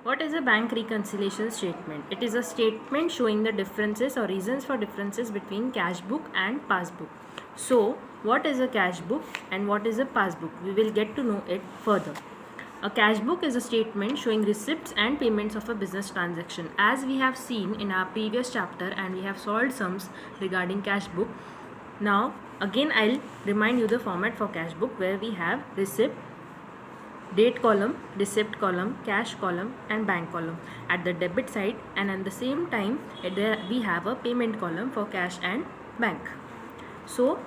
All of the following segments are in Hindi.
What is a bank reconciliation statement? It is a statement showing the differences or reasons for differences between cash book and passbook. So, what is a cash book and what is a passbook? We will get to know it further. A cash book is a statement showing receipts and payments of a business transaction. As we have seen in our previous chapter and we have solved sums regarding cash book. Now, again I'll remind you the format for cash book, where we have receipt, date column, receipt column, cash column and bank column at the debit side, and at the same time we have a payment column for cash and bank. So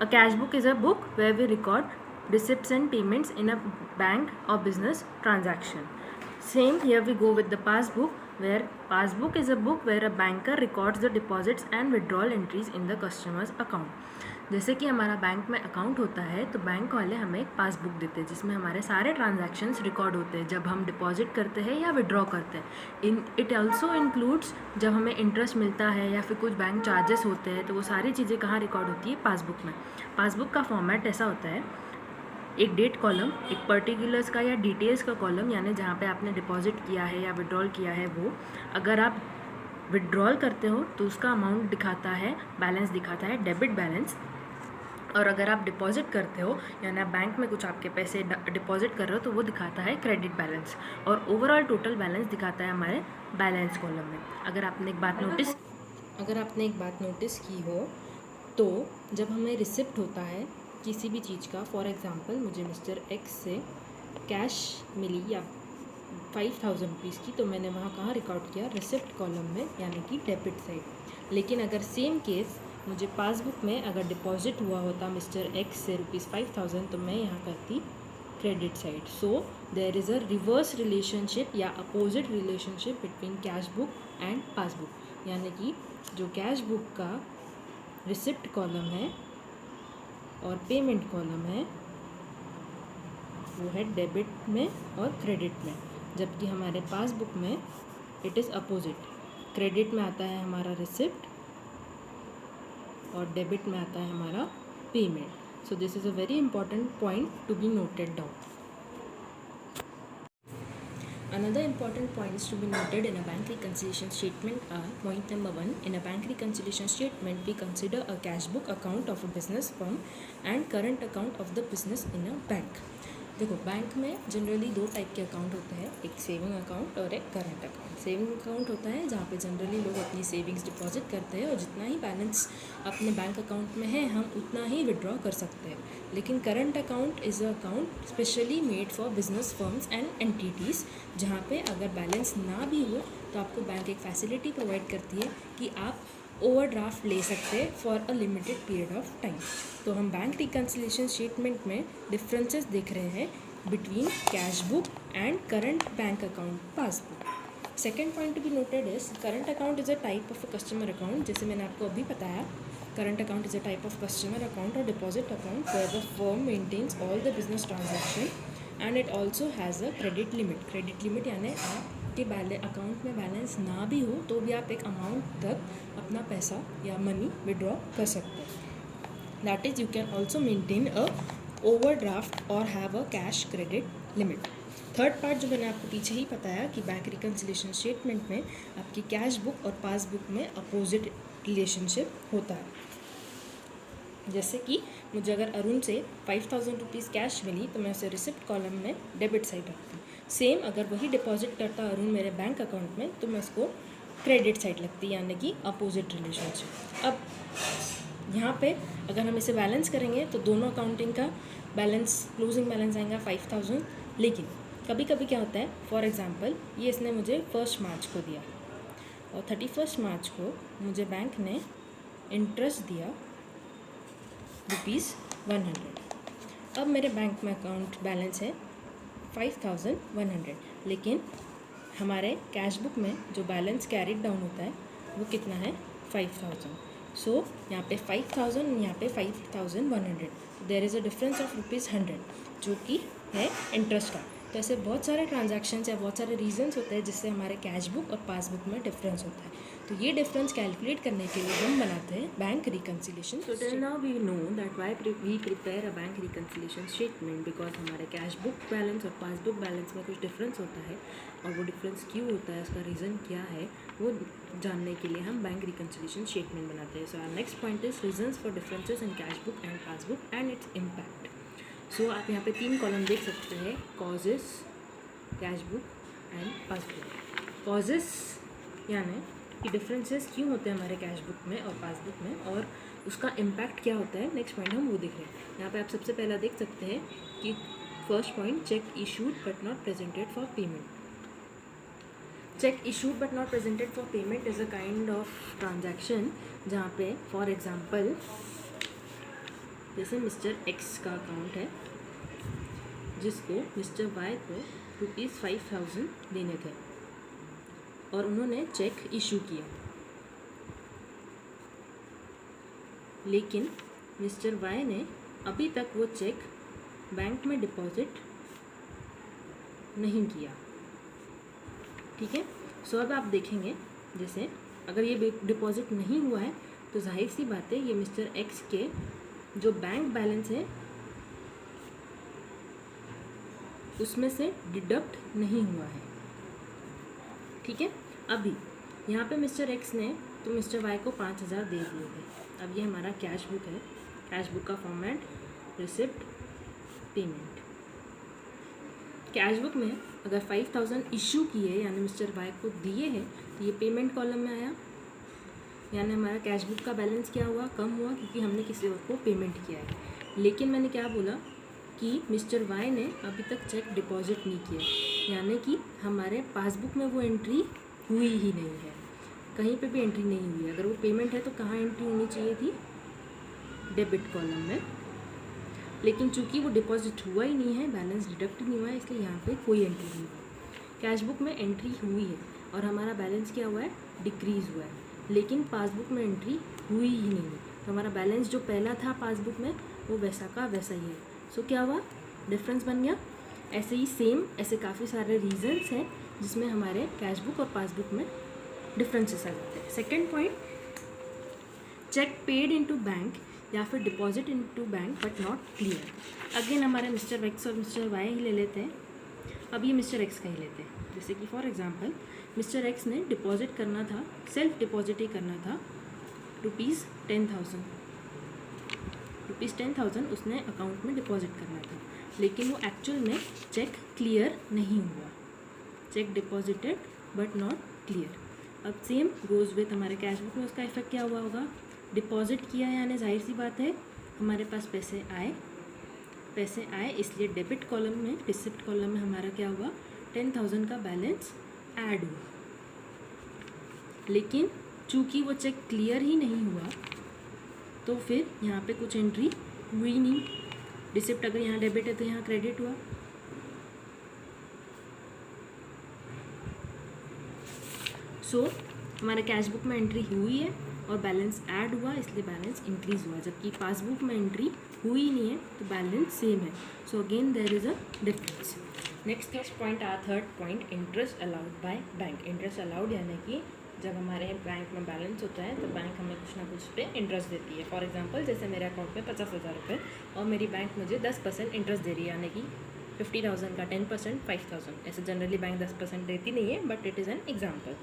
a cash book is a book where we record receipts and payments in a bank or business transaction. Same here we go with the passbook, where passbook is a book where a banker records the deposits and withdrawal entries in the customer's account. जैसे कि हमारा बैंक में अकाउंट होता है तो बैंक वाले हमें एक पासबुक देते हैं जिसमें हमारे सारे ट्रांजैक्शंस रिकॉर्ड होते हैं जब हम डिपॉजिट करते हैं या विड्रॉ करते हैं. इट ऑल्सो इंक्लूड्स जब हमें इंटरेस्ट मिलता है या फिर कुछ बैंक चार्जेस होते हैं, तो वो सारी चीज़ें कहाँ रिकॉर्ड होती है? पासबुक में. पासबुक का फॉर्मेट ऐसा होता है, एक डेट कॉलम, एक पर्टिकुलर्स का या डिटेल्स का कॉलम, यानी जहाँ पे आपने डिपॉजिट किया है या विड्रॉल किया है वो. अगर आप विड्रॉल करते हो तो उसका अमाउंट दिखाता है, बैलेंस दिखाता है डेबिट बैलेंस. और अगर आप डिपॉजिट करते हो यानी आप बैंक में कुछ आपके पैसे डिपॉजिट कर रहे हो तो वो दिखाता है क्रेडिट बैलेंस. और ओवरऑल टोटल बैलेंस दिखाता है हमारे बैलेंस कॉलम में. अगर आपने एक बात नोटिस की हो तो जब हमें रिसिप्ट होता है किसी भी चीज़ का, फॉर एग्ज़ाम्पल मुझे मिस्टर एक्स से कैश मिली या 5000 रुपीज़ की, तो मैंने वहाँ कहाँ रिकॉर्ड किया? रिसिप्ट कॉलम में, यानी कि डेबिट साइड. लेकिन अगर सेम केस मुझे पासबुक में अगर डिपॉजिट हुआ होता मिस्टर एक्स से ₹5000, तो मैं यहाँ करती credit side. So there is a reverse relationship या opposite relationship between cash book and passbook. यानी कि जो कैश बुक का रिसिप्ट कॉलम है और पेमेंट कॉलम है वो है डेबिट में और क्रेडिट में, जबकि हमारे पासबुक में इट इज़ अपोजिट. क्रेडिट में आता है हमारा रिसिप्ट और डेबिट में आता है हमारा payment. So this is a very important point to be noted down. Another important points to be noted in a bank reconciliation statement are: point number 1, in a bank reconciliation statement we consider a cash book account of a business firm and current account of the business in a bank. देखो, बैंक में जनरली 2 टाइप के अकाउंट होते हैं, एक सेविंग अकाउंट और एक करंट अकाउंट. सेविंग अकाउंट होता है जहाँ पे जनरली लोग अपनी सेविंग्स डिपॉजिट करते हैं और जितना ही बैलेंस अपने बैंक अकाउंट में है हम उतना ही विड्रॉ कर सकते हैं. लेकिन current account is a account specially made for business firms and entities, जहाँ पे अगर बैलेंस ना भी हो तो आपको बैंक एक फैसिलिटी प्रोवाइड करती है कि आप ओवरड्राफ्ट ले सकते हैं for a limited period of time. तो हम बैंक रिकन्सिलिएशन स्टेटमेंट में डिफरेंसेस देख रहे हैं between cash book and current bank account passbook. Second point to be noted is current account is a type of a customer account. जैसे मैंने आपको अभी बताया, current account is a type of customer account और deposit account where the firm maintains all the business transaction and it also has a credit limit. Credit limit यानी आपके अकाउंट में बैलेंस ना भी हो तो भी आप एक अमाउंट तक अपना पैसा या मनी विड्रॉ कर सकते हैं. That is you can also maintain a overdraft और have a cash credit limit. Third part जो मैंने आपको पीछे ही बताया कि बैंक रिकन्सिलिएशन स्टेटमेंट में आपकी कैश बुक और पासबुक में अपोजिट रिलेशनशिप होता है. जैसे कि मुझे अगर अरुण से 5000 रुपीज़ कैश मिली तो मैं उसे रिसिप्ट कॉलम में डेबिट साइड रखती. सेम अगर वही डिपॉजिट करता अरुण मेरे बैंक अकाउंट में तो मैं उसको क्रेडिट साइड लगती, यानी कि अपोजिट रिलेशनशिप. अब यहाँ पे अगर हम इसे बैलेंस करेंगे तो दोनों अकाउंटिंग का बैलेंस, क्लोजिंग बैलेंस आएगा 5000. लेकिन कभी कभी क्या होता है, फॉर एग्ज़ाम्पल ये इसने मुझे 1 मार्च को दिया और 31 मार्च को मुझे बैंक ने इंटरेस्ट दिया ₹100. अब मेरे बैंक में अकाउंट बैलेंस है 5100, लेकिन हमारे कैश बुक में जो बैलेंस कैरिड डाउन होता है वो कितना है? 5000. सो यहाँ पे 5000 यहाँ पे 5100. There is a difference of ₹100 जो कि है इंटरेस्ट का. तो ऐसे बहुत सारे ट्रांजैक्शंस या बहुत सारे रीजंस होते हैं जिससे हमारे कैश बुक और पासबुक में डिफरेंस होता है. तो ये डिफरेंस कैलकुलेट करने के लिए हम बनाते हैं bank reconciliation. So till now we know that why we prepare a bank reconciliation statement, because हमारे कैश बुक बैलेंस और पासबुक बैलेंस में कुछ डिफरेंस होता है, और वो डिफरेंस क्यों होता है, उसका रीज़न क्या है, वो जानने के लिए हम बैंक रिकन्सिलेशन स्टेटमेंट बनाते हैं। So our next point is reasons for differences in cash book and passbook and its impact. So आप यहाँ पे 3 कॉलम देख सकते हैं, causes, cash book and passbook. Causes यानी कि डिफरेंसेस क्यों होते हैं हमारे कैश बुक में और पासबुक में, और उसका इम्पैक्ट क्या होता है, नेक्स्ट पॉइंट हम वो देख रहे हैं। यहाँ पे आप सबसे पहला देख सकते हैं कि first point, check issued but not presented for payment. Check issued but not presented for payment is a kind of transaction जहाँ पे फॉर एग्जांपल जैसे मिस्टर एक्स का अकाउंट है जिसको मिस्टर वाई को ₹5,000 देने थे और उन्होंने चेक इशू किया, लेकिन मिस्टर वाई ने अभी तक वो चेक बैंक में डिपॉजिट नहीं किया। ठीक है, सो अब आप देखेंगे जैसे अगर ये डिपॉजिट नहीं हुआ है तो जाहिर सी बात है ये मिस्टर एक्स के जो बैंक बैलेंस है उसमें से डिडक्ट नहीं हुआ है। ठीक है, अभी यहाँ पे मिस्टर एक्स ने तो मिस्टर वाई को 5,000 दे दिए थे। अब ये हमारा कैश बुक है, कैश बुक का format receipt payment. Cash book में अगर 5,000 इशू किए यानी मिस्टर वाई को दिए हैं तो ये पेमेंट कॉलम में आया, यानी हमारा कैश बुक का बैलेंस क्या हुआ, कम हुआ, क्योंकि हमने किसी और को पेमेंट किया है। लेकिन मैंने क्या बोला कि मिस्टर वाई ने अभी तक चेक डिपॉजिट नहीं किया, यानी कि हमारे पासबुक में वो एंट्री हुई ही नहीं है, कहीं पे भी एंट्री नहीं हुई है। अगर वो पेमेंट है तो कहाँ एंट्री होनी चाहिए थी, डेबिट कॉलम में, लेकिन चूंकि वो डिपॉजिट हुआ ही नहीं है, बैलेंस डिडक्ट नहीं हुआ है, इसलिए यहाँ पे कोई एंट्री नहीं हुई। कैश बुक में एंट्री हुई है और हमारा बैलेंस क्या हुआ है, डिक्रीज़ हुआ है, लेकिन पासबुक में एंट्री हुई ही नहीं है, तो हमारा बैलेंस जो पहला था पासबुक में वो वैसा का वैसा ही है। सो क्या हुआ, डिफरेंस बन गया। ऐसे ही सेम ऐसे काफ़ी सारे रीजंस हैं जिसमें हमारे कैश बुक और पासबुक में डिफरेंसेस आ जाते हैं। Second point, cheque paid into bank या फिर deposit into bank but not clear. Again हमारे मिस्टर एक्स और मिस्टर वाई ही ले लेते हैं, अब ये मिस्टर एक्स का ही लेते हैं। जैसे कि फॉर एग्जांपल मिस्टर एक्स ने डिपॉजिट करना था, सेल्फ डिपॉजिट ही करना था ₹10,000, ₹10,000 उसने अकाउंट में डिपॉजिट करना था, लेकिन वो एक्चुअल में चेक क्लियर नहीं हुआ, check deposited but not clear. अब सेम गोज़ विथ हमारे कैश बुक में उसका इफेक्ट क्या हुआ होगा, डिपॉजिट किया यानी जाहिर सी बात है हमारे पास पैसे आए, इसलिए डेबिट कॉलम में, रिसिप्ट कॉलम में हमारा क्या हुआ, 10,000 का बैलेंस ऐड हुआ, लेकिन चूंकि वो चेक क्लियर ही नहीं हुआ तो फिर यहाँ पे कुछ एंट्री हुई नहीं। रिसिप्ट अगर यहाँ डेबिट है तो यहाँ क्रेडिट हुआ। सो हमारे कैश बुक में एंट्री हुई है और बैलेंस ऐड हुआ, इसलिए बैलेंस इंक्रीज हुआ, जबकि पासबुक में एंट्री हुई नहीं है तो बैलेंस सेम है। So again there is a difference. Next point, our third point, interest allowed by bank. Interest allowed यानी कि जब हमारे बैंक में बैलेंस होता है तो बैंक हमें कुछ ना कुछ पे इंटरेस्ट देती है। फॉर एग्जांपल जैसे मेरे अकाउंट में 50,000 रुपये और मेरी बैंक मुझे 10% इंटरेस्ट दे रही है, यानी कि 50,000 का 10% 5,000। ऐसे जनरली बैंक 10% देती नहीं है, but it is an example.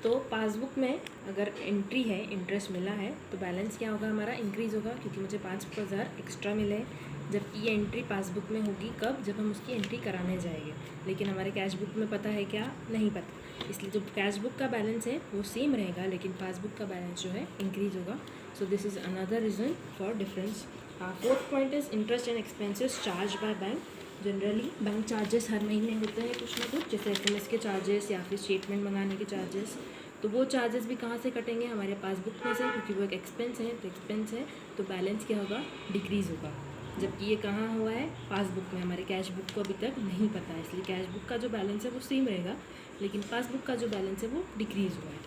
तो पासबुक में अगर एंट्री है, इंटरेस्ट मिला है, तो बैलेंस क्या होगा, हमारा इंक्रीज़ होगा, क्योंकि मुझे 5,000 एक्स्ट्रा मिले। जबकि ये एंट्री पासबुक में होगी कब, जब हम उसकी एंट्री कराने जाएंगे, लेकिन हमारे कैश बुक में पता है क्या, नहीं पता, इसलिए जो कैश बुक का बैलेंस है वो सेम रहेगा, लेकिन पासबुक का बैलेंस जो है इंक्रीज़ होगा। So this is another reason for difference. Fourth point is interest and expenses charge by bank. Generally bank charges हर महीने होते हैं कुछ ना कुछ, जैसे SMS के चार्जेस या फिर स्टेटमेंट मंगाने के चार्जेस, तो वो चार्जेस भी कहाँ से कटेंगे, हमारे पासबुक में से, क्योंकि वो एक एक्सपेंस है, तो एक्सपेंस है तो बैलेंस क्या होगा, डिक्रीज़ होगा। जबकि ये कहाँ हुआ है, पासबुक में, हमारे कैश बुक को अभी तक नहीं पता है, इसलिए कैश बुक का जो बैलेंस है वो सेम रहेगा, लेकिन पासबुक का जो बैलेंस है वो डिक्रीज़ हुआ है।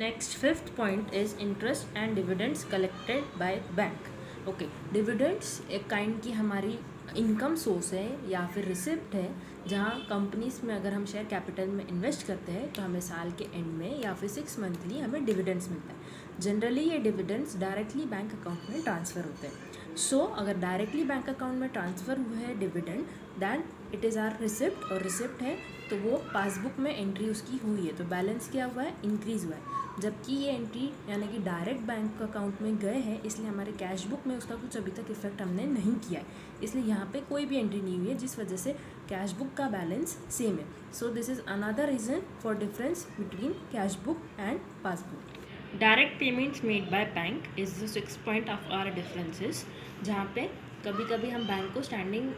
Next fifth point is interest and dividends collected by bank. Okay, dividends एक काइंड की हमारी इनकम सोर्स है या फिर रिसिप्ट है, जहाँ कंपनीज में अगर हम शेयर कैपिटल में इन्वेस्ट करते हैं तो हमें साल के एंड में या फिर 6 मंथली हमें डिविडेंड्स मिलता है। जनरली ये डिविडेंड्स डायरेक्टली बैंक अकाउंट में ट्रांसफ़र होते हैं। सो अगर डायरेक्टली बैंक अकाउंट में ट्रांसफ़र हुआ है dividend, then it is our receipt, और रिसिप्ट है तो वो पासबुक में एंट्री उसकी हुई है, तो बैलेंस क्या हुआ है, इंक्रीज़ हुआ है। जबकि ये एंट्री यानी कि डायरेक्ट बैंक अकाउंट में गए हैं, इसलिए हमारे कैश बुक में उसका कुछ अभी तक इफेक्ट हमने नहीं किया है, इसलिए यहाँ पे कोई भी एंट्री नहीं हुई है, जिस वजह से कैश बुक का बैलेंस सेम है। So this is another reason for difference between cash book and passbook. Direct payments made by bank is the 6 point of our differences, जहाँ पे कभी कभी हम बैंक को स्टैंडिंग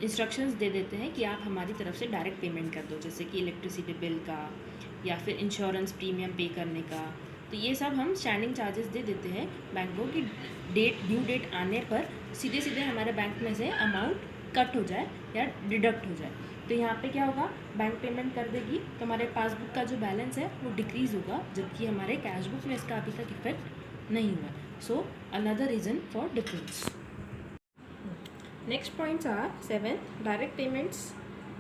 इंस्ट्रक्शंस दे देते हैं कि आप हमारी तरफ से डायरेक्ट पेमेंट कर दो, जैसे कि इलेक्ट्रिसिटी बिल का या फिर इंश्योरेंस प्रीमियम पे करने का। तो ये सब हम स्टैंडिंग चार्जेस दे देते हैं बैंकों की ड्यू डेट आने पर सीधे सीधे हमारे बैंक में से अमाउंट कट हो जाए या डिडक्ट हो जाए। तो यहाँ पे क्या होगा, बैंक पेमेंट कर देगी तो हमारे पासबुक का जो बैलेंस है वो डिक्रीज़ होगा, जबकि हमारे कैश बुक में इसका अभी तक इफेक्ट नहीं हुआ। So another reason for difference. Next points are 7 direct payments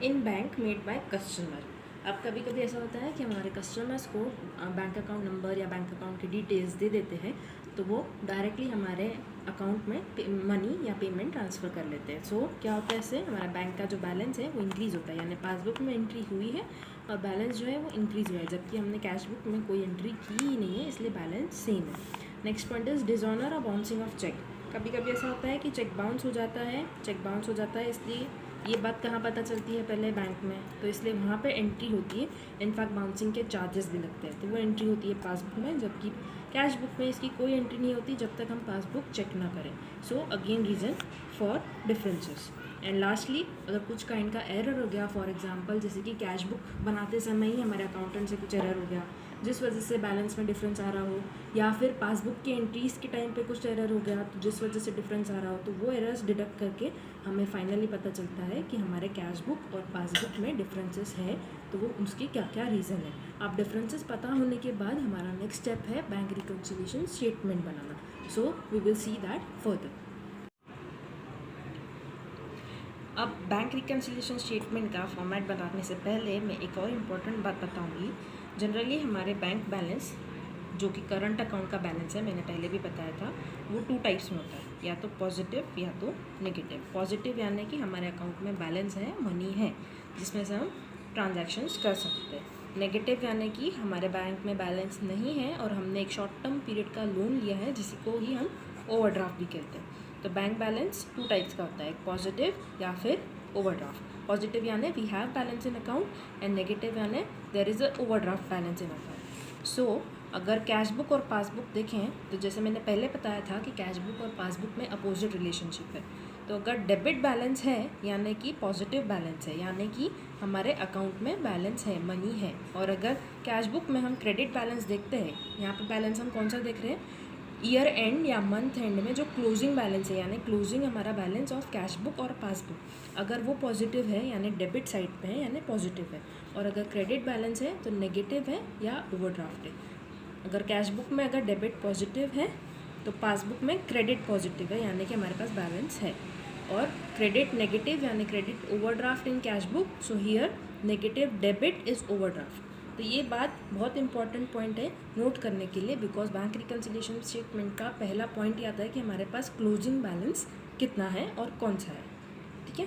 in bank made by customer. अब कभी कभी ऐसा होता है कि हमारे कस्टमर्स को बैंक अकाउंट नंबर या बैंक अकाउंट की डिटेल्स दे देते हैं, तो वो डायरेक्टली हमारे अकाउंट में मनी या पेमेंट ट्रांसफ़र कर लेते हैं। सो क्या होता है, इससे हमारा बैंक का जो बैलेंस है वो इंक्रीज़ होता है, यानी पासबुक में एंट्री हुई है और बैलेंस जो है वो इंक्रीज़ हुआ है, जबकि हमने कैश बुक में कोई एंट्री की ही नहीं है, इसलिए बैलेंस सेम है। नेक्स्ट पॉइंट इज़ डिसऑनर और बाउंसिंग ऑफ चेक। कभी कभी ऐसा होता है कि चेक बाउंस हो जाता है, इसलिए ये बात कहाँ पता चलती है, पहले बैंक में, तो इसलिए वहाँ पे एंट्री होती है। इनफैक्ट बाउंसिंग के चार्जेस भी लगते हैं, तो वो एंट्री होती है पासबुक में, जबकि कैश बुक में इसकी कोई एंट्री नहीं होती जब तक हम पासबुक चेक ना करें। So again reason for differences. And lastly, अगर कुछ काइंड का एरर हो गया, फॉर एग्जांपल जैसे कि कैश बुक बनाते समय ही हमारे अकाउंटेंट से कुछ एरर हो गया जिस वजह से बैलेंस में डिफरेंस आ रहा हो, या फिर पासबुक की एंट्रीज़ के टाइम पे कुछ एरर हो गया तो जिस वजह से डिफरेंस आ रहा हो, तो वो एरर्स डिडक्ट करके हमें फाइनली पता चलता है कि हमारे कैश बुक और पासबुक में डिफरेंसेस है, तो वो उसके क्या क्या रीज़न है। अब डिफरेंसेस पता होने के बाद हमारा नेक्स्ट स्टेप है बैंक रिकन्सिलिएशन स्टेटमेंट बनाना। So we will see that further. अब बैंक रिकन्सिलिएशन स्टेटमेंट का फॉर्मेट बनाने से पहले मैं एक और इम्पॉर्टेंट बात बताऊंगी। जनरली हमारे बैंक बैलेंस जो कि करंट अकाउंट का बैलेंस है, मैंने पहले भी बताया था, वो 2 टाइप्स में होता है, या तो पॉजिटिव या तो नेगेटिव। पॉजिटिव यानी कि हमारे अकाउंट में बैलेंस है, मनी है, जिसमें से हम ट्रांजैक्शंस कर सकते हैं। नेगेटिव यानी कि हमारे बैंक में बैलेंस नहीं है और हमने एक शॉर्ट टर्म पीरियड का लोन लिया है, जिसको ही हम ओवरड्राफ्ट भी कहते हैं। तो बैंक बैलेंस 2 टाइप्स का होता है, एक पॉजिटिव या फिर ओवरड्राफ्ट। पॉजिटिव यानी we have balance in account and negative यानी there is a overdraft balance in account. So अगर कैश बुक और पासबुक देखें तो जैसे मैंने पहले बताया था कि कैश बुक और पासबुक में अपोजिट रिलेशनशिप है। तो अगर डेबिट बैलेंस है यानी कि पॉजिटिव बैलेंस है, यानी कि हमारे अकाउंट में बैलेंस है, मनी है। और अगर कैश बुक में हम क्रेडिट बैलेंस देखते हैं, यहाँ पे बैलेंस हम कौन सा देख रहे हैं, ईयर एंड या मंथ एंड में जो क्लोजिंग बैलेंस है, यानी क्लोजिंग हमारा बैलेंस ऑफ कैश बुक और पासबुक, अगर वो पॉजिटिव है यानी डेबिट साइड पे है यानी पॉजिटिव है, और अगर क्रेडिट बैलेंस है तो नेगेटिव है या ओवरड्राफ्ट है। अगर कैश बुक में अगर डेबिट पॉजिटिव है तो पासबुक में क्रेडिट पॉजिटिव है, यानी कि हमारे पास बैलेंस है। और क्रेडिट नेगेटिव यानी credit overdraft in cash book, so here negative debit is overdraft. तो ये बात बहुत इंपॉर्टेंट पॉइंट है नोट करने के लिए, बिकॉज बैंक रिकन्सिलिएशन स्टेटमेंट का पहला पॉइंट ये आता है कि हमारे पास क्लोजिंग बैलेंस कितना है और कौन सा है। ठीक है।